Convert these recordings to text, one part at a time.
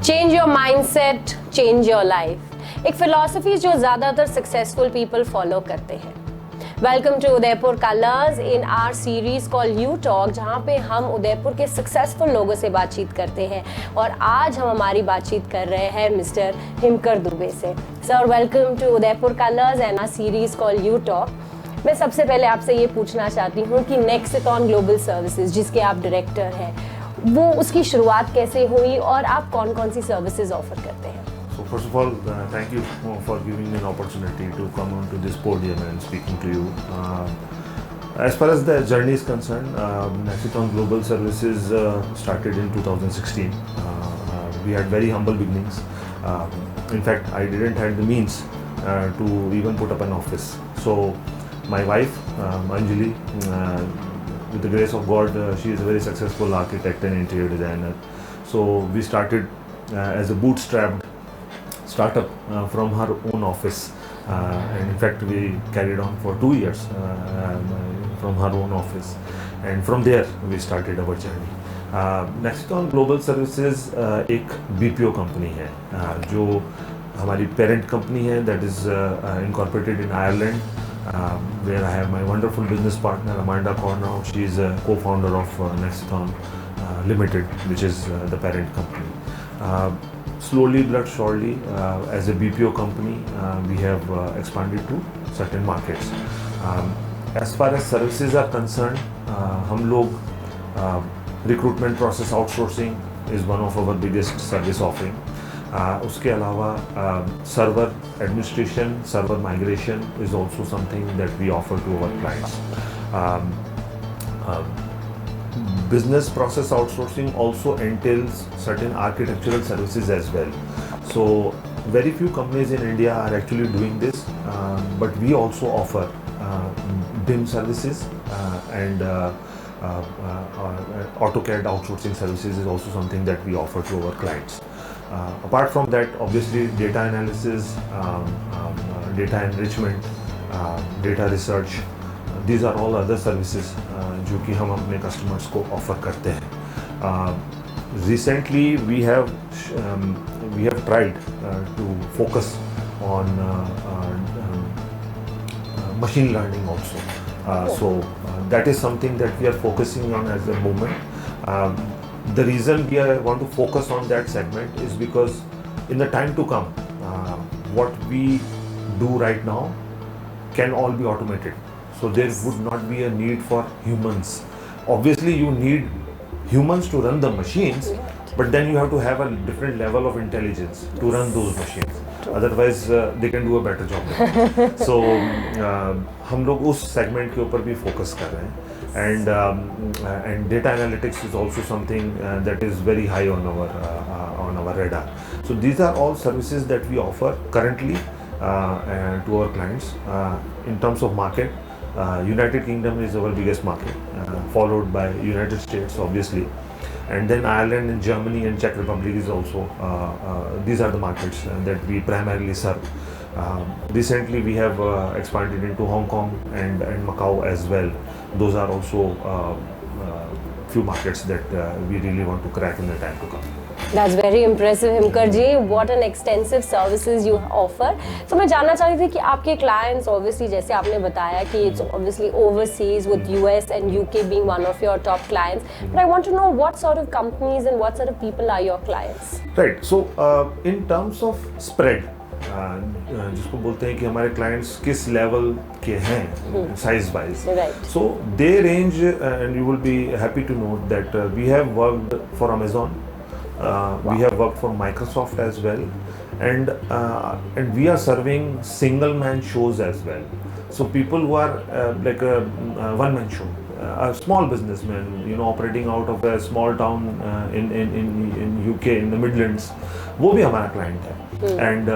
Change your mindset, change your life, एक philosophy जो ज़्यादातर सक्सेसफुल पीपल फॉलो करते हैं। Welcome to Udaipur Colours in our series call you talk, जहाँ पे हम उदयपुर के सक्सेसफुल लोगों से बातचीत करते हैं। और आज हम हमारी बातचीत कर रहे हैं मिस्टर हिमकर दुबे से। Sir welcome to Udaipur Colours and our series call you talk. मैं सबसे पहले आपसे ये पूछना चाहती हूँ कि नेक्सिटॉन ग्लोबल सर्विसेज, जिसके आप डायरेक्टर हैं, वो उसकी शुरुआत कैसे हुई और आप कौन कौन सी सर्विसेज ऑफर करते हैं? So first of all, thank you for giving me an opportunity to come onto this podium and speaking to you. As far as the journey is concerned, Nexiton Global Services started in 2016. We had very humble beginnings. In fact, I didn't have the means to even put up an office. So my wife, Anjali, with the grace of God, she is a very successful architect and interior designer. So we started as a bootstrapped startup from her own office, and in fact we carried on for 2 years from her own office, and from there we started our journey. Nexiton Global Services एक BPO company है जो हमारी parent company है, that is incorporated in Ireland, where I have my wonderful business partner Amanda Cornow. She is a co-founder of Nexiton Limited, which is the parent company. Slowly but surely, as a BPO company, we have expanded to certain markets. As far as services are concerned, हम लोग recruitment process outsourcing is one of our biggest service offering. उसके अलावा server administration, server migration is also something that we offer to our clients. Business process outsourcing also entails certain architectural services as well. So very few companies in India are actually doing this, but we also offer BIM services, and AutoCAD outsourcing services is also something that we offer to our clients. Apart from that, obviously data analysis, data enrichment, data research, these are all other services जो कि हम अपने customers को offer करते हैं. Recently we have tried to focus on machine learning also. So that is something that we are focusing on at the moment. The reason we want to focus on that segment is because in the time to come, what we do right now can all be automated. So there would not be a need for humans. Obviously you need humans to run the machines, but then you have to have a different level of intelligence to run those machines. Otherwise they can do a better job. So हम लोग उस segment के ऊपर भी focus कर रहे हैं. And data analytics is also something that is very high on our radar. So these are all services that we offer currently to our clients. In terms of market, United Kingdom is our biggest market, followed by United States obviously, and then Ireland and Germany and Czech Republic is also, these are the markets that we primarily serve. Recently we have expanded into Hong Kong and Macau as well. Those are also few markets that we really want to crack in the time to come. That's very impressive, Himkar ji. What an extensive services you offer. So मैं जानना चाहती थी कि आपके clients obviously, जैसे आपने बताया कि it's obviously overseas with US and UK being one of your top clients. But I want to know what sort of companies and what sort of people are your clients? Right. So in terms of spread, जिसको बोलते हैं कि हमारे clients किस level के हैं size wise. Right. So they range, and you will be happy to note that we have worked for Amazon. We have worked for Microsoft as well, and we are serving single man shows as well. So people who are like a one man show, a small businessman, operating out of a small town in UK in the Midlands, वो भी हमारा client है. And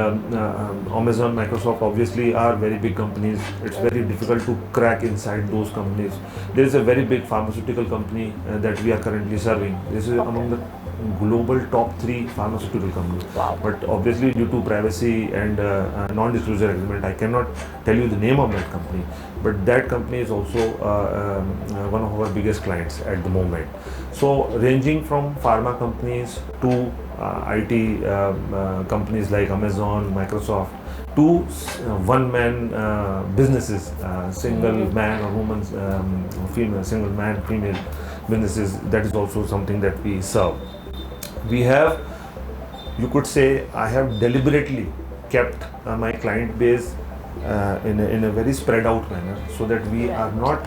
Amazon, Microsoft obviously are very big companies. It's very difficult to crack inside those companies. There is a very big pharmaceutical company that we are currently serving. This is among the global top 3 pharmaceutical company. Wow. But obviously due to privacy and non-disclosure agreement, I cannot tell you the name of that company. But that company is also one of our biggest clients at the moment. So ranging from pharma companies to IT companies like Amazon, Microsoft, to one-man businesses, single man or woman, female, single man, female businesses. That is also something that we serve. We have, you could say, I have deliberately kept my client base in a very spread out manner, so that we are not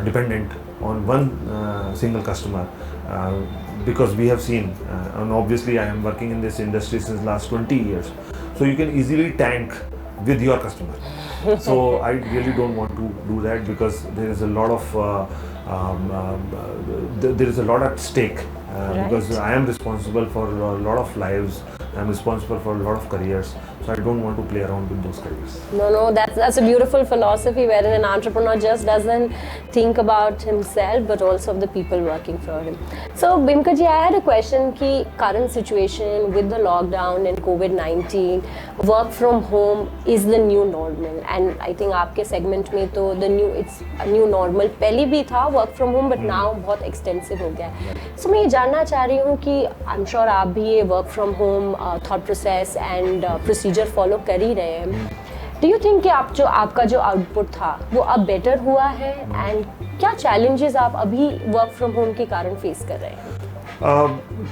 dependent on one single customer, because we have seen, and obviously I am working in this industry since last 20 years, so you can easily tank with your customer. So I really don't want to do that, because there is a lot of there is a lot at stake, because I am responsible for a lot of lives. I am responsible for a lot of careers, so I don't want to play around with those careers. No, that's a beautiful philosophy, wherein an entrepreneur just doesn't think about himself but also of the people working for him. So Bhimkar ji, I had a question ki current situation with the lockdown and COVID-19, work from home is the new normal, and I think आपके segment में तो it's a new normal पहले भी था work from home, but now बहुत extensive हो गया है. So मैं ये जानना चाह रही हूँ कि I'm sure आप भी ये work from home thought process and procedure follow कर ही रहे हैं. Do you think कि आपका जो output था वो अब better हुआ है, and क्या challenges आप अभी work from home के कारण face कर रहे हैं?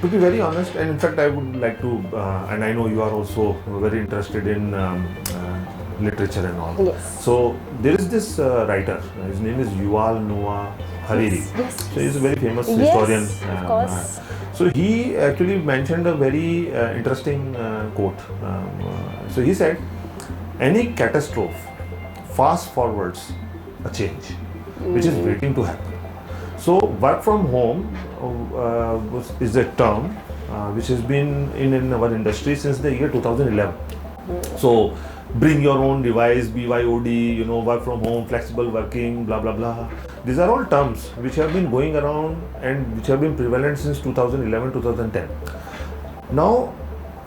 To be very honest, and in fact I would like to, and I know you are also very interested in literature and all. Yes. So there is this writer, his name is Yuval Noah Harari. Yes. So he is a very famous historian. Of course. So he actually mentioned a very interesting quote. So he said, any catastrophe fast forwards a change which is waiting to happen. So work from home is a term which has been in our industry since the year 2011. So bring your own device, BYOD, work from home, flexible working, blah blah blah. These are all terms which have been going around and which have been prevalent since 2011-2010. Now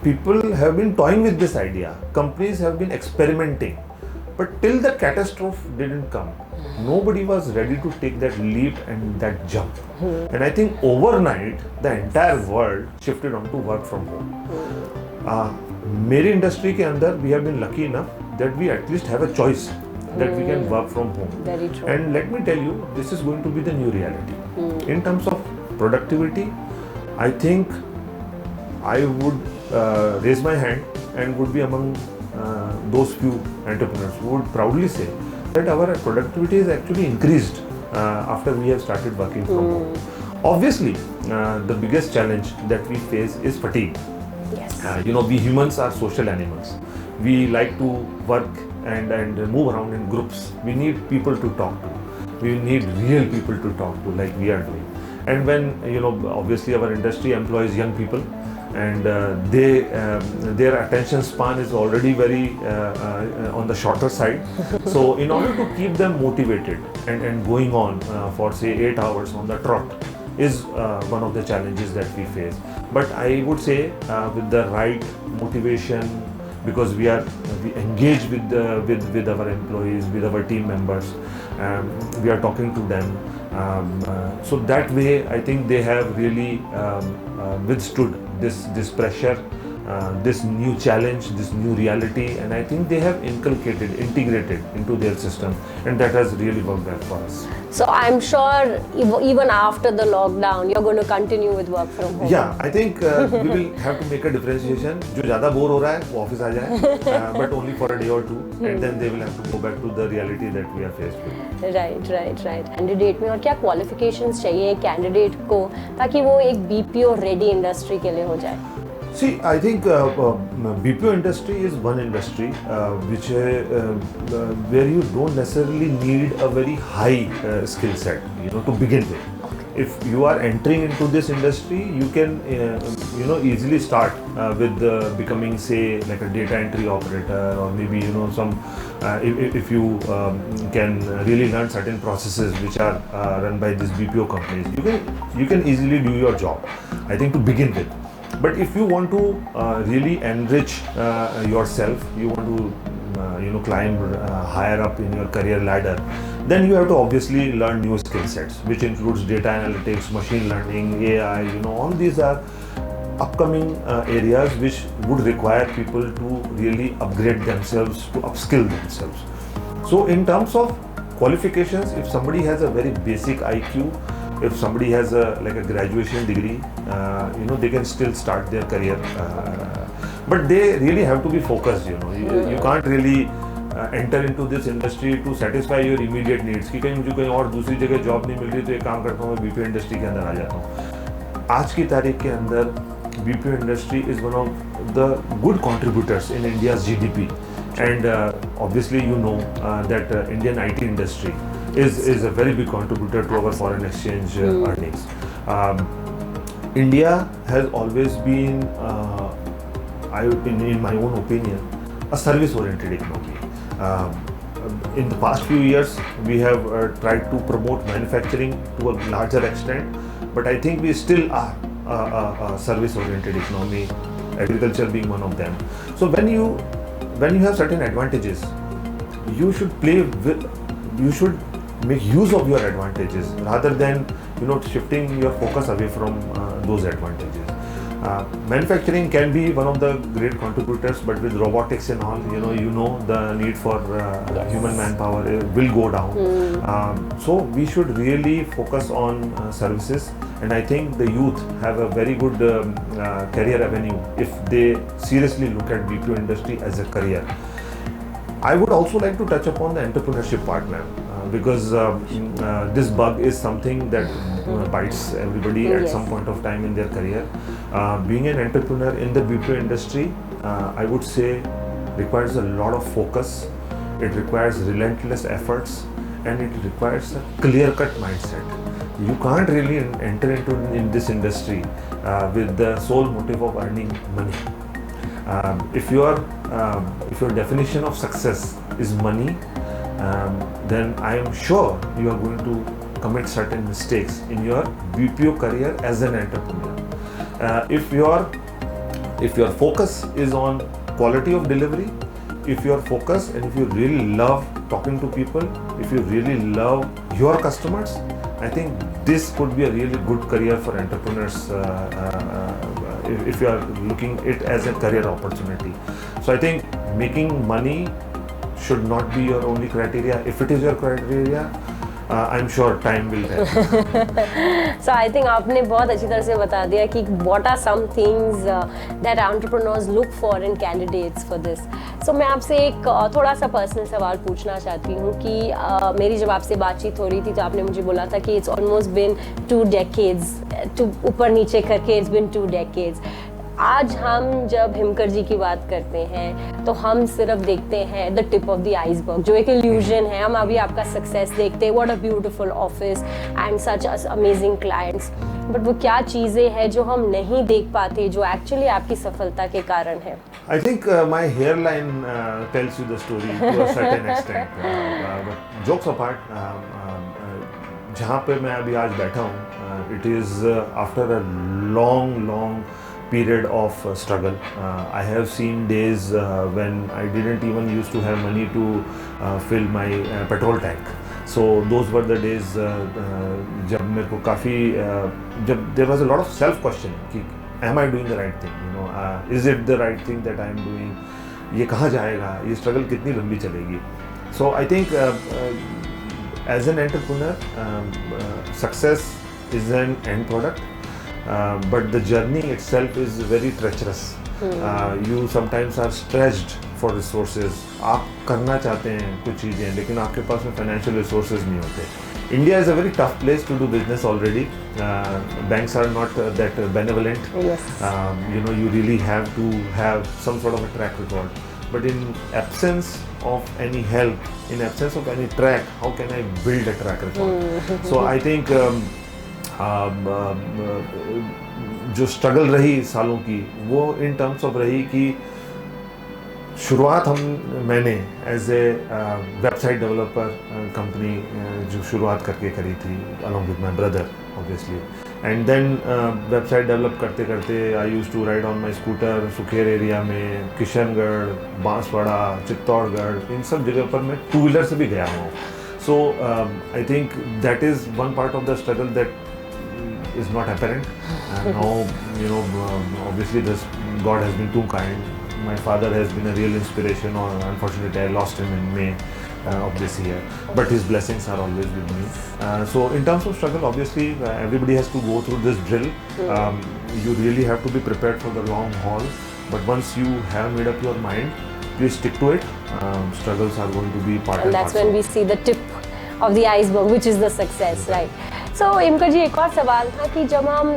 people have been toying with this idea. Companies have been experimenting, but till the catastrophe didn't come, nobody was ready to take that leap and that jump. And I think overnight the entire world shifted on to work from home. मेरी industry के अंदर we have been lucky enough that we at least have a choice that we can work from home. Very true. And let me tell you, this is going to be the new reality. In terms of productivity, I think I would raise my hand and would be among those few entrepreneurs who would proudly say that our productivity is actually increased after we have started working from home. Obviously, the biggest challenge that we face is fatigue. Yes. We humans are social animals. We like to work and move around in groups. We need people to talk to. We need real people to talk to, like we are doing. And when obviously our industry employs young people, and their attention span is already very on the shorter side. So in order to keep them motivated and going on for say 8 hours on the trot is one of the challenges that we face. But I would say with the right motivation, because we engage with our employees, with our team members, we are talking to them. So that way, I think they have really withstood this pressure, this new challenge, this new reality, and I think they have integrated into their system, and that has really worked well for us. So I'm sure even after the lockdown, you're going to continue with work from home. Yeah, I think we will have to make a differentiation. जो ज़्यादा bore हो रहा है वो office आ जाए, but only for a day or two, and then they will have to go back to the reality that we are faced with. Right. Candidate में और क्या qualifications चाहिए कैंडिडेट को ताकि वो एक BPO ready industry के लिए हो जाए? See, I think BPO industry is one industry which where you don't necessarily need a very high skill set, to begin with. if you are entering into this industry, you can easily start with becoming, say, like a data entry operator, or maybe some if you can really learn certain processes which are run by these BPO companies, you can easily do your job, I think, to begin with. But if you want to really enrich yourself, you want to climb higher up in your career ladder, then you have to obviously learn new skill sets, which includes data analytics, machine learning, AI. All these are upcoming areas which would require people to really upgrade themselves, to upskill themselves. So in terms of qualifications, if somebody has a very basic IQ, if somebody has a graduation degree, they can still start their career, but they really have to be focused. You can't really enter into this industry to satisfy your immediate needs कि कहीं मुझे कहीं और दूसरी जगह job नहीं मिल रही तो एक काम करता हूँ, मैं बीपीओ इंडस्ट्री के अंदर आ जाता हूँ. आज की तारीख के अंदर BPO industry is one of the good contributors in India's GDP, and obviously that Indian IT industry is a very big contributor to our foreign exchange earnings. India has always been, in my own opinion, a service-oriented economy. In the past few years, we have tried to promote manufacturing to a larger extent, but I think we still are a service-oriented economy, agriculture being one of them. So when you have certain advantages, you should make use of your advantages rather than shifting your focus away from those advantages. Manufacturing can be one of the great contributors, but with robotics and all, the need for human manpower will go down. So we should really focus on services, and I think the youth have a very good career avenue if they seriously look at BPO industry as a career. I would also like to touch upon the entrepreneurship part, ma'am, because this bug is something that bites everybody at some point of time in their career. Being an entrepreneur in the BPO industry, I would say, requires a lot of focus. It requires relentless efforts, and it requires a clear-cut mindset. You can't really enter into this industry with the sole motive of earning money. If your definition of success is money, then I am sure you are going to commit certain mistakes in your BPO career as an entrepreneur. If your focus is on quality of delivery, if your focus and if you really love talking to people, if you really love your customers, I think this could be a really good career for entrepreneurs if you are looking it as a career opportunity. So I think making money should not be your only criteria. If it is your criteria, I'm sure time will tell. So I think आपने बहुत अच्छी तरह से बता दिया कि what are some things that entrepreneurs look for in candidates for this. So मैं आपसे एक थोड़ा सा पर्सनल सवाल पूछना चाहती हूँ कि मेरी जब आपसे बातचीत हो रही थी तो आपने मुझे बोला था कि it's almost been 2 decades, ऊपर नीचे करके it's been 2 decades. आज हम जब हिमकर जी की बात करते हैं तो हम सिर्फ देखते हैं the tip of the iceberg, जो एक इल्यूजन है. हम अभी आपका सक्सेस देखते हैं, what a beautiful office and such amazing clients, but वो क्या चीज़ें हैं जो हम नहीं देख पाते जो एक्चुअली आपकी सफलता के कारण है. I think my hairline tells you the story to a certain extent. But jokes apart, जहाँ पे मैं अभी आज बैठा हूँ, it is after a long period of struggle. I have seen days when I didn't even used to have money to fill my petrol tank. So those were the days जब मेरे को काफ़ी जब there was a lot of self questioning कि am I doing the right thing? Is it the right thing that I am doing? ये कहाँ जाएगा? ये struggle कितनी लंबी चलेगी? So I think as an entrepreneur, success is an end product. But the journey itself is very treacherous. You sometimes are stretched for resources. आप करना चाहते हैं कुछ चीज़ें, लेकिन आपके पास में financial resources नहीं होते. India is a very tough place to do business already. Banks are not that benevolent. Yes. You really have to have some sort of a track record. But in absence of any help, in absence of any track, how can I build a track record? So I think जो struggle रही सालों की वो in terms of रही कि शुरुआत मैंने as a website developer company जो शुरुआत करके करी थी along with my brother obviously, and then website develop करते करते I used to ride on my scooter Sukher area में, किशनगढ़, बांसवाड़ा, चित्तौड़गढ़, इन सब जगह पर मैं 2 व्हीलर से भी गया हूँ. So I think that is one part of the struggle that is not apparent. And now, obviously this God has been too kind. My father has been a real inspiration, or unfortunately I lost him in May of this year. But his blessings are always with me. So in terms of struggle, obviously everybody has to go through this drill. You really have to be prepared for the long haul. But once you have made up your mind, please stick to it. Struggles are going to be part and that's when we see the tip of the iceberg, which is the success, right? So हिमकर जी, एक और सवाल था कि जब हम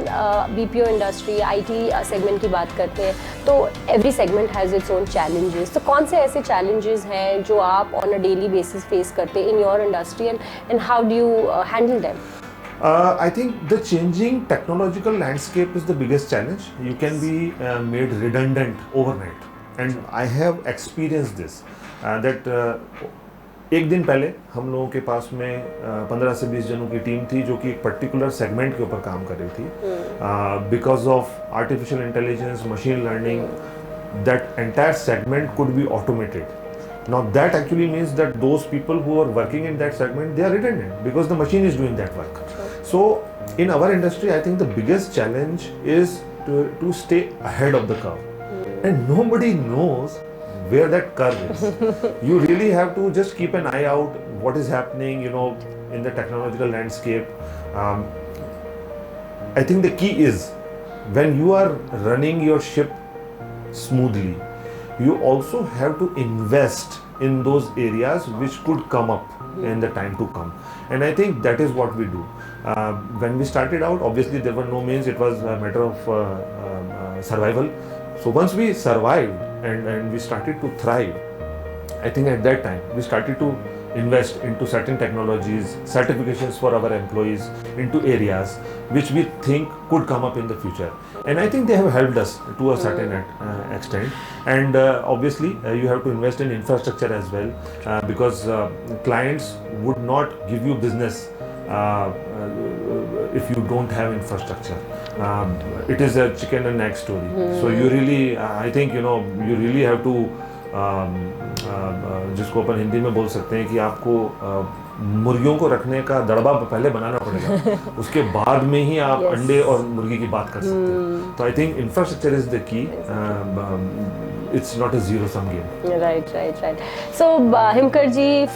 BPO industry, IT segment की बात करते हैं तो every segment has its own challenges. तो कौन से ऐसे चैलेंजेस हैं जो आप on a daily basis face करते हैं in your industry, and how do you handle them? I think the changing technological landscape is the biggest challenge. You can be made redundant overnight, and I have experienced this. That एक दिन पहले हम लोगों के पास में 15 से 20 जनों की टीम थी जो कि एक पर्टिकुलर सेगमेंट के ऊपर काम कर रही थी. Because of artificial intelligence, machine learning, that entire segment could be automated. Now that actually means that those people who are working in that segment, they are redundant because the machine is doing that work. So in our industry, I think the biggest challenge is to stay ahead of the curve. And nobody knows where that curve is. You really have to just keep an eye out what is happening, in the technological landscape. I think the key is when you are running your ship smoothly, you also have to invest in those areas which could come up in the time to come. And I think that is what we do. When we started out, obviously there were no means, it was a matter of survival. So once we survived and we started to thrive, I think at that time we started to invest into certain technologies, certifications for our employees into areas which we think could come up in the future. And I think they have helped us to a certain extent. And obviously you have to invest in infrastructure as well, because clients would not give you business if you don't have infrastructure. It is a chicken and egg story. So you really, I think, you really have to, जिसको अपन हिंदी में बोल सकते हैं कि आपको मुर्गियों को रखने का दड़बा पहले बनाना पड़ेगा, उसके बाद में ही आप अंडे और मुर्गी की बात कर सकते हैं. तो I think infrastructure is the key. It's not a zero-sum game. Right. So Himkar ji,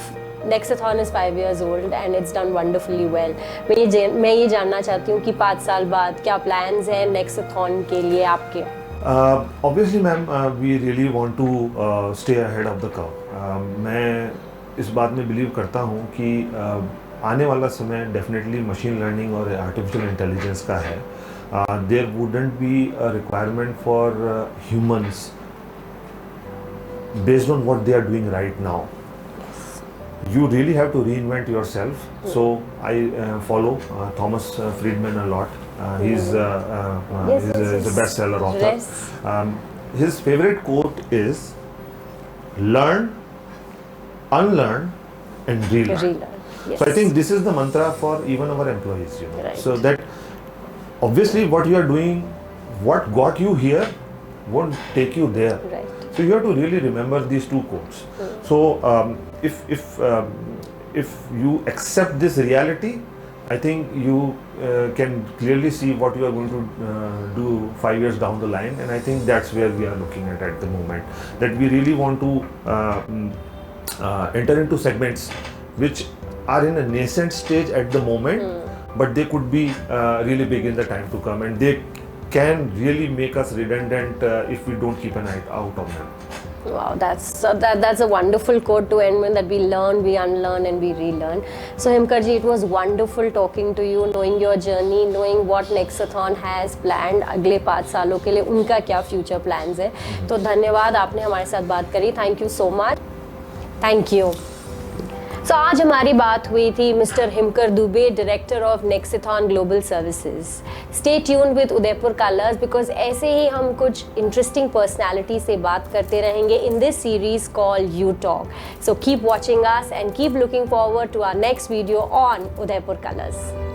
Nexathon is 5 years old and it's done wonderfully well. मैं ये जानना चाहती हूँ कि 5 साल बाद क्या plans हैं Nexathon के लिए आपके? Obviously ma'am, we really want to stay ahead of the curve. मैं इस बात में बिलीव करता हूँ कि आने वाला समय डेफिनेटली मशीन लर्निंग और आर्टिफिशियल इंटेलिजेंस का है. There wouldn't be a requirement for humans based on what they are doing right now. You really have to reinvent yourself. So I follow Thomas Friedman a lot. He's a bestseller author. His favorite quote is learn, unlearn and relearn. So I think this is the mantra for even our employees. Right. So that obviously what you are doing, what got you here won't take you there. Right. So you have to really remember these two quotes. So if you accept this reality, I think you can clearly see what you are going to do 5 years down the line, and I think that's where we are looking at the moment. That we really want to enter into segments which are in a nascent stage at the moment, but they could be really big in the time to come, and they can really make us redundant if we don't keep an eye out on them. Wow, that's a wonderful quote to end with, that we learn, we unlearn and we relearn. So Himkar ji, it was wonderful talking to you, knowing your journey, knowing what Nexathon has planned अगले 5 सालों के लिए उनका क्या future plans है. तो धन्यवाद, आपने हमारे साथ बात करी. Thank you so much. Thank you. So सो आज हमारी बात हुई थी mister Himkar Dubey, director of Nexithon global services. Stay tuned with Udaipur colours because ऐसे ही हम कुछ इंटरेस्टिंग पर्सनालिटी से बात करते रहेंगे in this series call you talk. So keep watching us and keep looking forward to our next video on Udaipur colours.